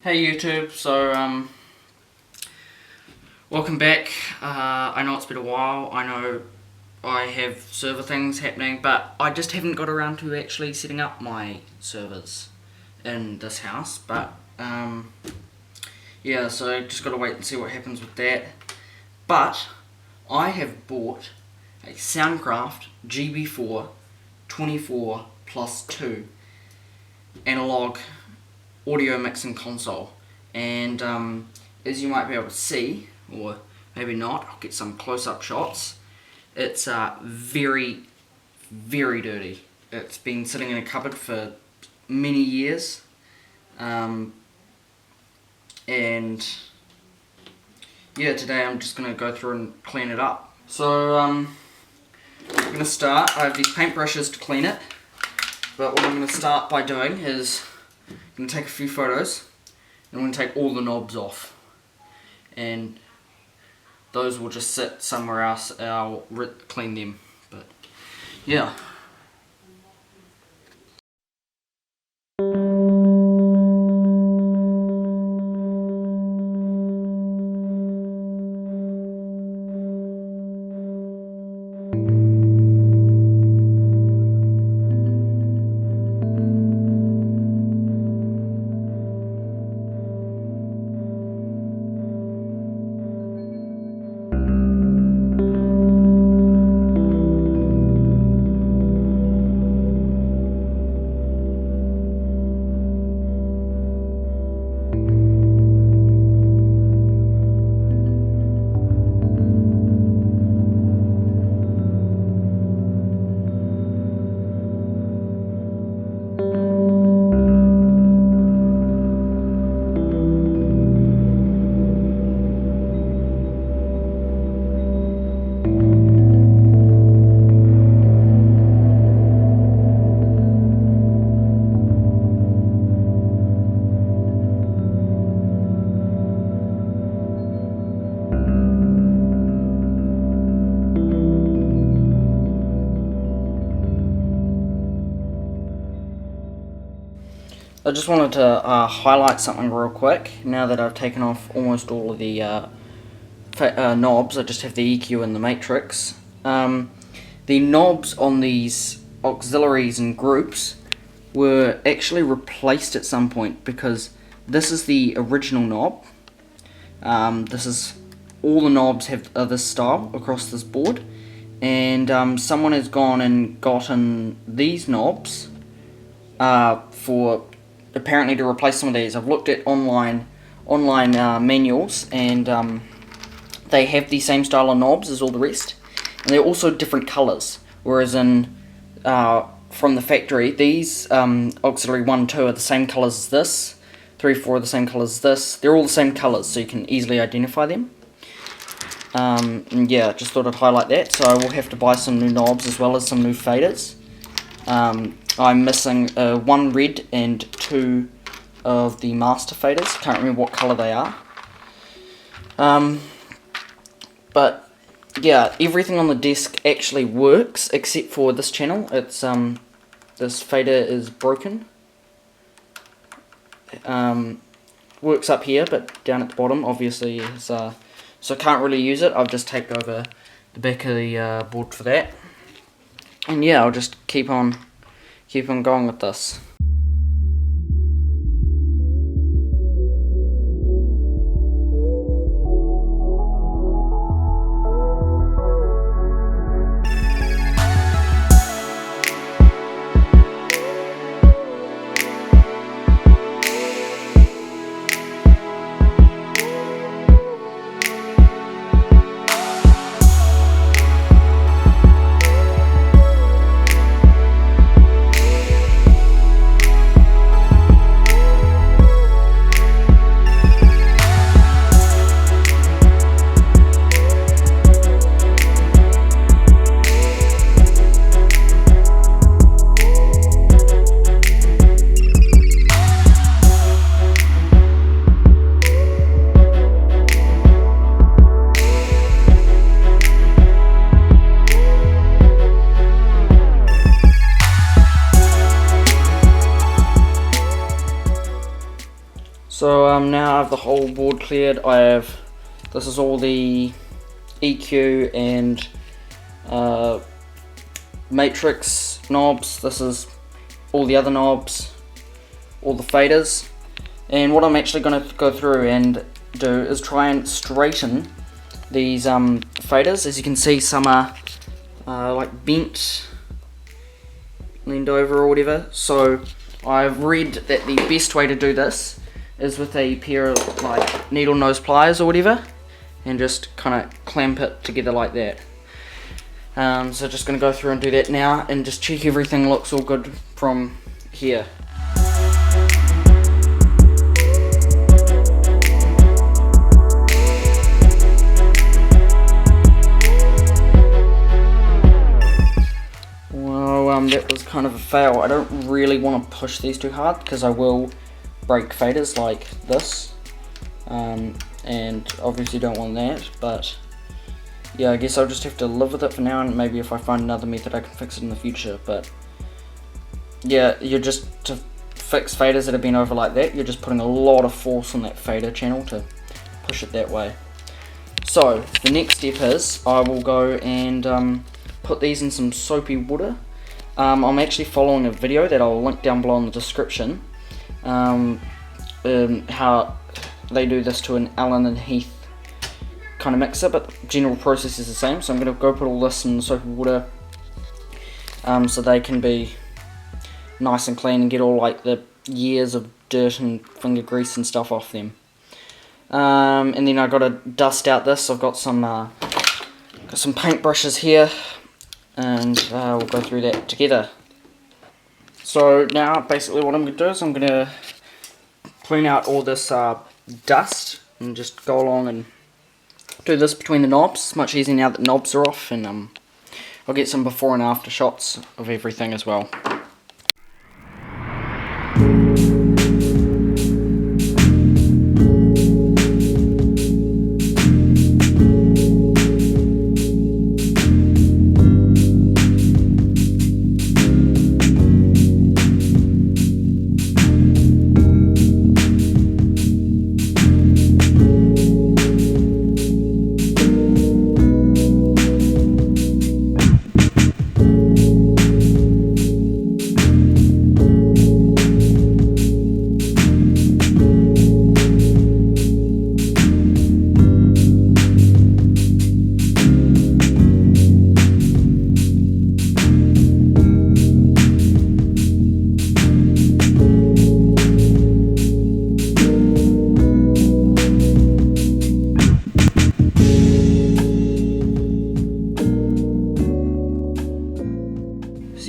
Hey YouTube, welcome back. I know it's been a while, I know I have server things happening, but I just haven't got around to actually setting up my servers in this house, but yeah, so just gotta wait and see what happens with that. But I have bought a Soundcraft GB4 24+2 analog audio mixing console, and as you might be able to see, or maybe not, I'll get some close-up shots. It's very dirty. It's been sitting in a cupboard for many years, and yeah, today I'm just going to go through and clean it up. So I'm going to start. I have these paintbrushes to clean it, but what I'm going to start by doing is I'm going to take a few photos and I'm going to take all the knobs off, and those will just sit somewhere else and I'll clean them, but yeah. I just wanted to highlight something real quick. Now that I've taken off almost all of the knobs, I just have the EQ and the matrix. The knobs on these auxiliaries and groups were actually replaced at some point, because this is the original knob. This is all the knobs are this style across this board, and someone has gone and gotten these knobs for apparently to replace some of these. I've looked at online manuals, and they have the same style of knobs as all the rest, and they're also different colours, whereas in from the factory, these auxiliary 1, 2 are the same colours as this, 3, 4 are the same colours as this. They're all the same colours, so you can easily identify them. And yeah, just thought I'd highlight that. So I will have to buy some new knobs as well as some new faders. I'm missing 1 red and 2 of the master faders. Can't remember what colour they are. But yeah, everything on the desk actually works except for this channel. It's this fader is broken. Works up here, but down at the bottom obviously is so I can't really use it. I've just taped over the back of the board for that. And yeah, I'll just keep on going with this. So now I have the whole board cleared. This is all the EQ and matrix knobs. This is all the other knobs, all the faders. And what I'm actually going to go through and do is try and straighten these faders. As you can see, some are like bent, leaned over or whatever. So I've read that the best way to do this is with a pair of like needle nose pliers or whatever, and just kind of clamp it together like that. So just going to go through and do that now and just check everything looks all good from here. That was kind of a fail. I don't really want to push these too hard because I will break faders like this, and obviously don't want that, but yeah, I guess I'll just have to live with it for now, and maybe if I find another method I can fix it in the future. But yeah, to fix faders that have been over like that, you're just putting a lot of force on that fader channel to push it that way. So the next step is I will go and put these in some soapy water. I'm actually following a video that I'll link down below in the description, how they do this to an Allen and Heath kind of mixer, but the general process is the same. So I'm going to go put all this in soapy water, so they can be nice and clean and get all like the years of dirt and finger grease and stuff off them. And then I've got to dust out this. I've got some paint brushes here, and we'll go through that together. So now basically what I'm going to do is I'm going to clean out all this dust and just go along and do this between the knobs. It's much easier now that knobs are off, and I'll get some before and after shots of everything as well.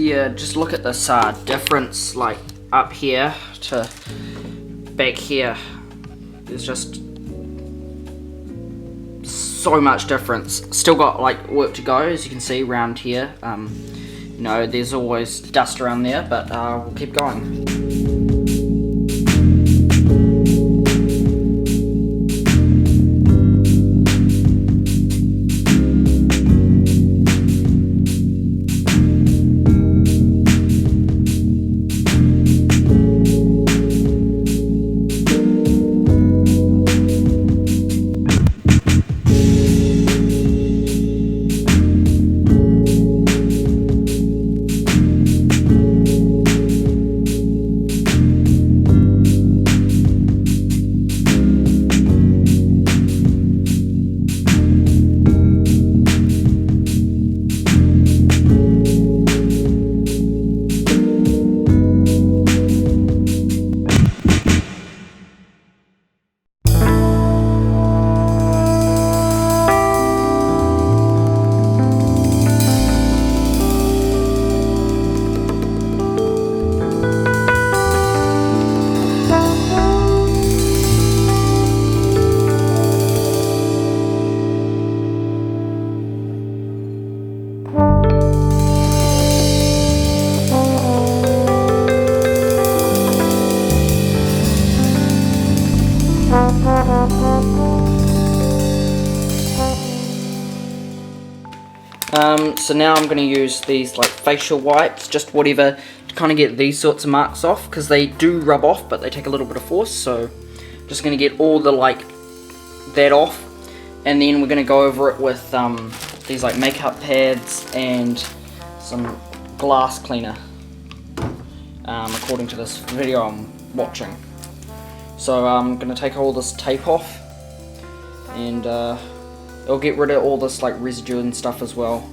Yeah, just look at this difference, like up here to back here. There's just so much difference. Still got like work to go, as you can see around here. You know, there's always dust around there, but we'll keep going. So now I'm going to use these like facial wipes, just whatever, to kind of get these sorts of marks off, because they do rub off but they take a little bit of force. So Just going to get all the that off, and then we're going to go over it with these makeup pads and some glass cleaner, according to this video I'm watching. So I'm going to take all this tape off, and it'll get rid of all this residue and stuff as well.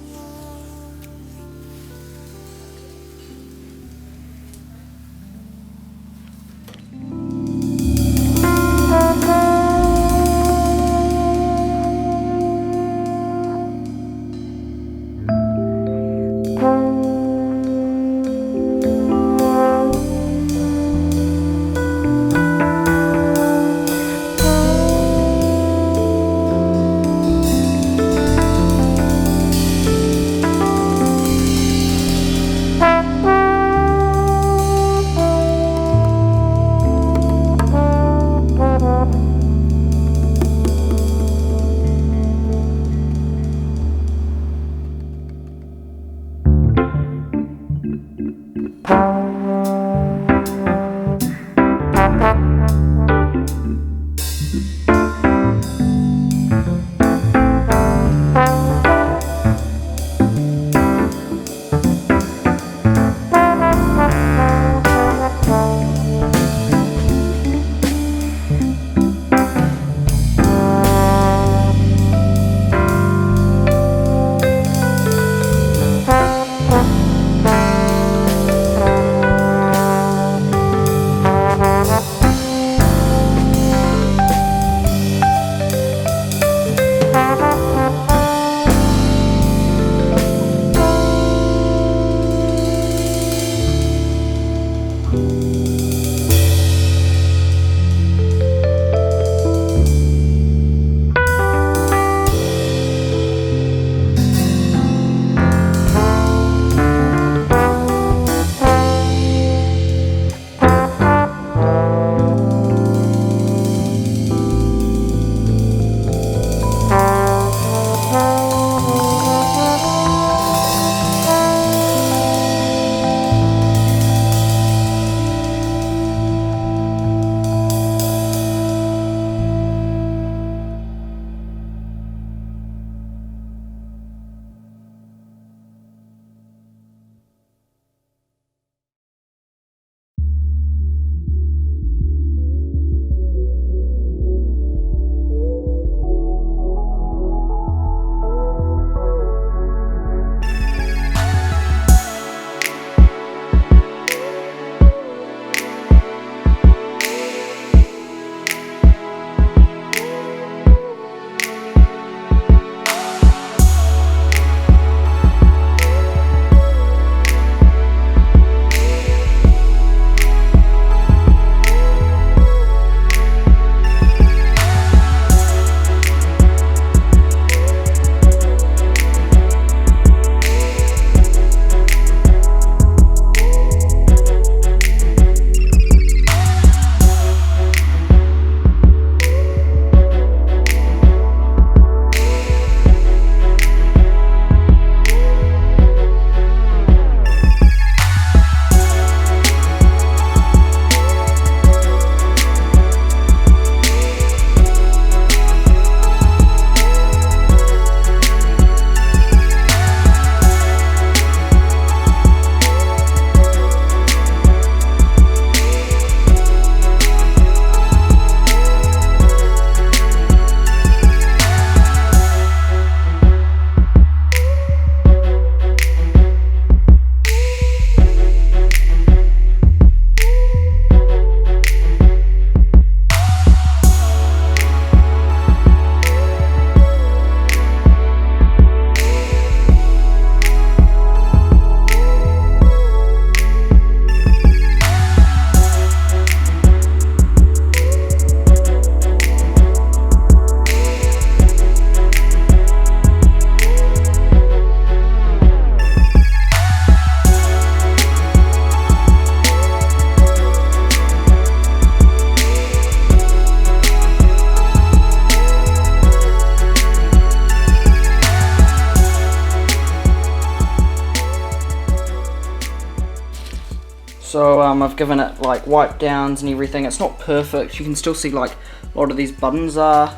So I've given it like wipe downs and everything. It's not perfect. You can still see like a lot of these buttons are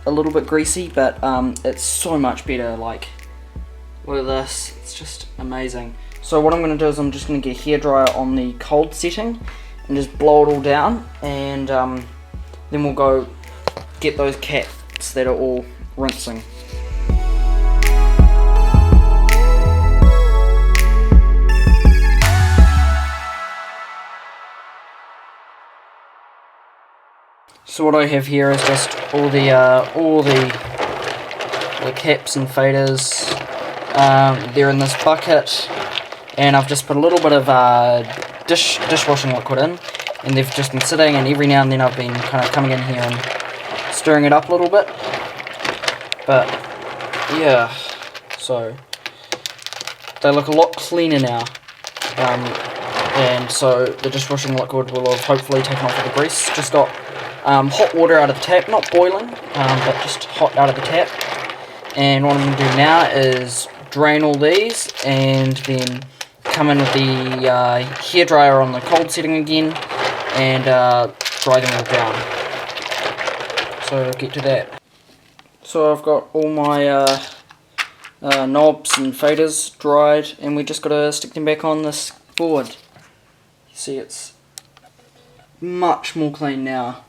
a little bit greasy, but it's so much better. Like, look at this, it's just amazing. So what I'm going to do is I'm just going to get a hairdryer on the cold setting and just blow it all down, and then we'll go get those caps that are all rinsing. So what I have here is just all the caps and faders. They're in this bucket, and I've just put a little bit of dishwashing liquid in, and they've just been sitting, and every now and then I've been kind of coming in here and stirring it up a little bit. But yeah, so they look a lot cleaner now, and so the dishwashing liquid will have hopefully taken off all the grease. Just got hot water out of the tap, not boiling, but just hot out of the tap. And what I'm going to do now is drain all these, and then come in with the hairdryer on the cold setting again, and dry them all down. So get to that. So I've got all my knobs and faders dried, and we just got to stick them back on this board. You see, it's much more clean now.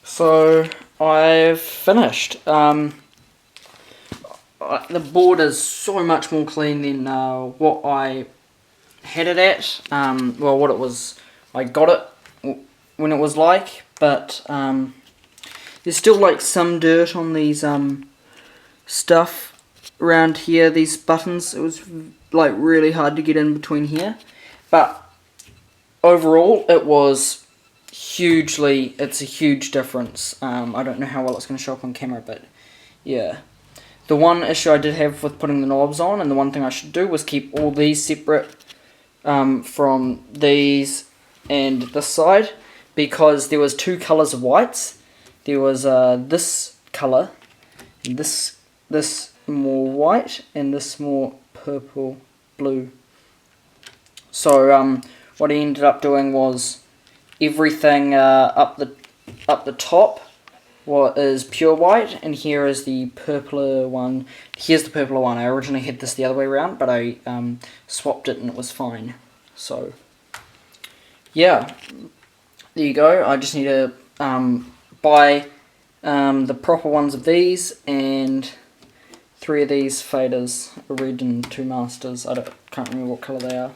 So I've finished. The board is so much more clean than what I had it at. Well, what it was, I got it when it was like, but there's still like some dirt on these stuff around here, these buttons. It was like really hard to get in between here, but overall it was it's a huge difference. I don't know how well it's going to show up on camera, but yeah. The one issue I did have with putting the knobs on, and the one thing I should do, was keep all these separate from these and this side, because there was two colours of whites. There was this colour, and this more white, and this more purple blue. So what I ended up doing was everything up the top is pure white, and here is the purpler one. Here's the purpler one. I originally had this the other way around, but I swapped it and it was fine. So yeah, there you go. I just need to buy the proper ones of these, and 3 of these faders, a red and 2 masters. Can't remember what colour they are.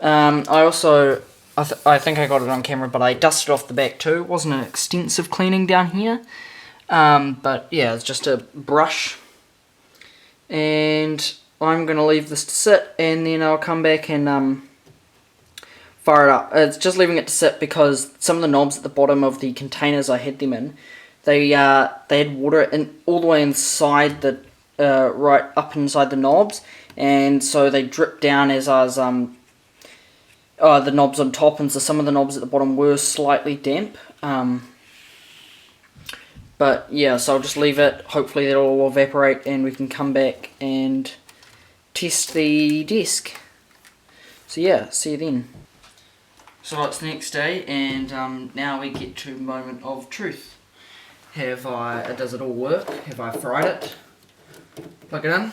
I also, I think I got it on camera, but I dusted off the back too. It wasn't an extensive cleaning down here, but yeah, it's just a brush, and I'm going to leave this to sit, and then I'll come back and fire it up. It's just leaving it to sit because some of the knobs at the bottom of the containers I had them in, they had water all the way inside the right up inside the knobs, and so they dripped down as I was the knobs on top, and so some of the knobs at the bottom were slightly damp. But yeah, so I'll just leave it. Hopefully that'll all evaporate and we can come back and test the desk. So yeah, see you then. So it's the next day, and now we get to moment of truth. Does it all work? Have I fried it? Plug it in.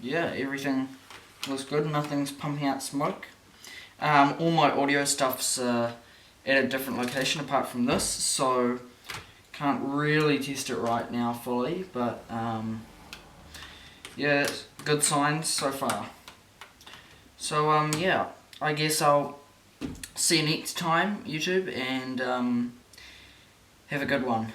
yeah, everything looks good, nothing's pumping out smoke. All my audio stuff's at a different location apart from this, so can't really test it right now fully, but yeah, good signs so far. So yeah, I guess I'll see you next time, YouTube, and have a good one.